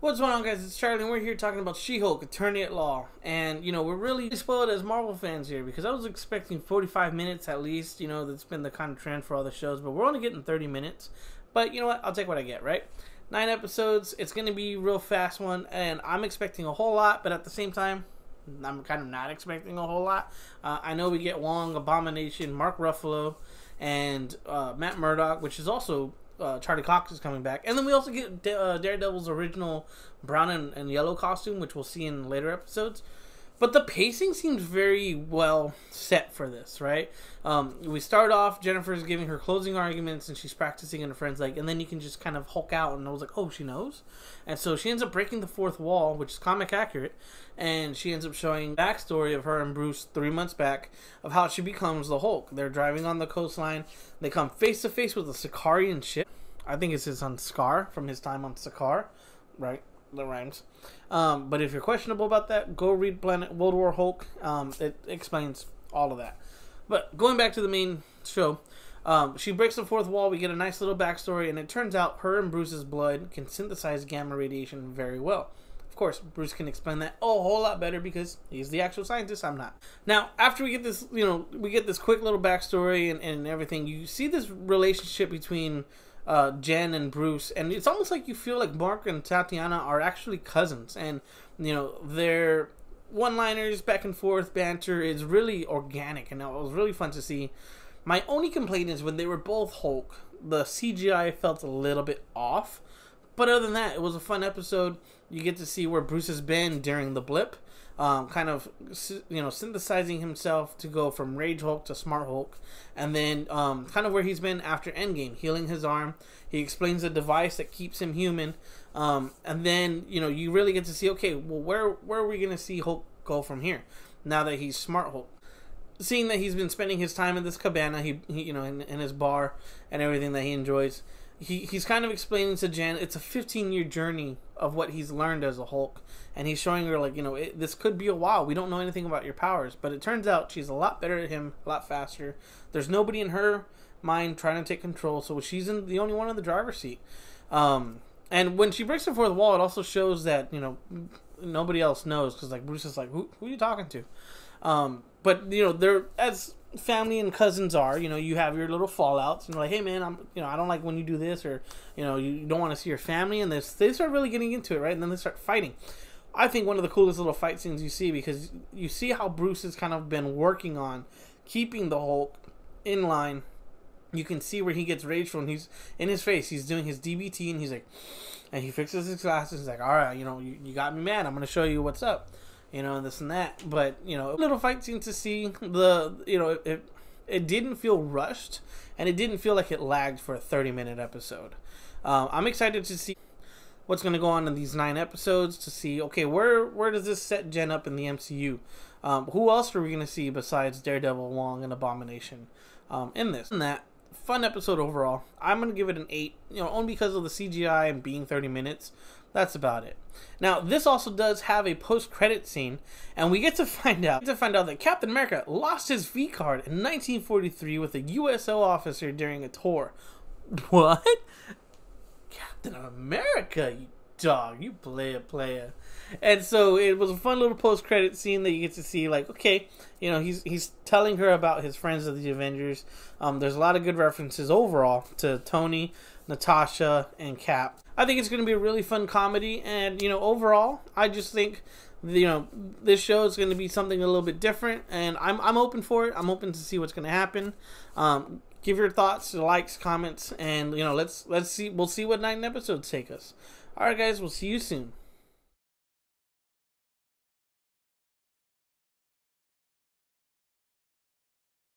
What's going on, guys? It's Charlie, and we're here talking about She-Hulk, Attorney at Law. And, we're really spoiled as Marvel fans here because I was expecting 45 minutes at least. That's been the kind of trend for all the shows, but we're only getting 30 minutes. But you know what? I'll take what I get, right? 9 episodes. It's going to be a real fast one, and I'm expecting a whole lot, but at the same time, I'm kind of not expecting a whole lot. I know we get Wong, Abomination, Mark Ruffalo, and Matt Murdock, which is also... Charlie Cox is coming back. And then we also get Daredevil's original brown and yellow costume, which we'll see in later episodes. But the pacing seems very well set for this, right? We start off, Jennifer's giving her closing arguments, and she's practicing in her friend's leg, and then you can just kind of Hulk out, and I was like, oh, she knows? And so she ends up breaking the fourth wall, which is comic accurate, and she ends up showing backstory of her and Bruce 3 months back of how she becomes the Hulk. They're driving on the coastline, they come face to face with a Sicarian ship. I think it's his on Scar from his time on Sakaar, right? The rhymes. But if you're questionable about that, go read Planet World War Hulk. It explains all of that. But going back to the main show, she breaks the fourth wall. We get a nice little backstory, and it turns out her and Bruce's blood can synthesize gamma radiation very well. Of course, Bruce can explain that a whole lot better because he's the actual scientist. I'm not. Now, after we get this, we get this quick little backstory and everything. You see this relationship between Jen and Bruce, and it's almost like you feel like Mark and Tatiana are actually cousins, and their one-liners, back and forth banter is really organic, and it was really fun to see. My only complaint is when they were both Hulk, the CGI felt a little bit off, but other than that, it was a fun episode. You get to see where Bruce has been during the blip, kind of synthesizing himself to go from Rage Hulk to Smart Hulk, and then kind of where he's been after Endgame, healing his arm. He explains the device that keeps him human, and then you really get to see, okay, well, where are we gonna see Hulk go from here now that he's Smart Hulk? Seeing that he's been spending his time in this cabana, he in his bar and everything that he enjoys. He's kind of explaining to Jen it's a 15-year journey of what he's learned as a Hulk, and he's showing her like, this could be a while. We don't know anything about your powers, but it turns out she's a lot better at him, a lot faster. There's nobody in her mind trying to take control, so she's the only one in the driver's seat. And when she breaks the fourth wall, it also shows that nobody else knows, because like Bruce is like, who are you talking to? But they're as family and cousins are, you have your little fallouts, like, hey man, I don't like when you do this, or you don't want to see your family, and they start really getting into it, right? And then they start fighting. I think one of the coolest little fight scenes you see, because you see how Bruce has kind of been working on keeping the Hulk in line. You can see where he gets rageful, and he's in his face, he's doing his DBT, and he's like, and he fixes his glasses, he's like, all right, you got me mad, I'm gonna show you what's up. And this and that, but little fight scene to see. It didn't feel rushed, and it didn't feel like it lagged for a 30-minute episode. I'm excited to see what's going to go on in these 9 episodes, to see, okay, where does this set Jen up in the MCU? Who else are we going to see besides Daredevil, Wong, and Abomination in this? And that fun episode overall. I'm going to give it an 8, only because of the CGI and being 30 minutes. That's about it. Now, this also does have a post-credit scene, and we get to find out that Captain America lost his V-card in 1943 with a USO officer during a tour. What? Captain America, you dog, you player. And so it was a fun little post-credit scene that you get to see, like, okay, he's telling her about his friends of the Avengers. There's a lot of good references overall to Tony, Natasha, and Cap. I think it's going to be a really fun comedy, and overall, I just think this show is going to be something a little bit different, and I'm open for it. I'm open to see what's going to happen. Give your thoughts, likes, comments, and let's see. We'll see what 9 episodes take us. All right, guys, we'll see you soon.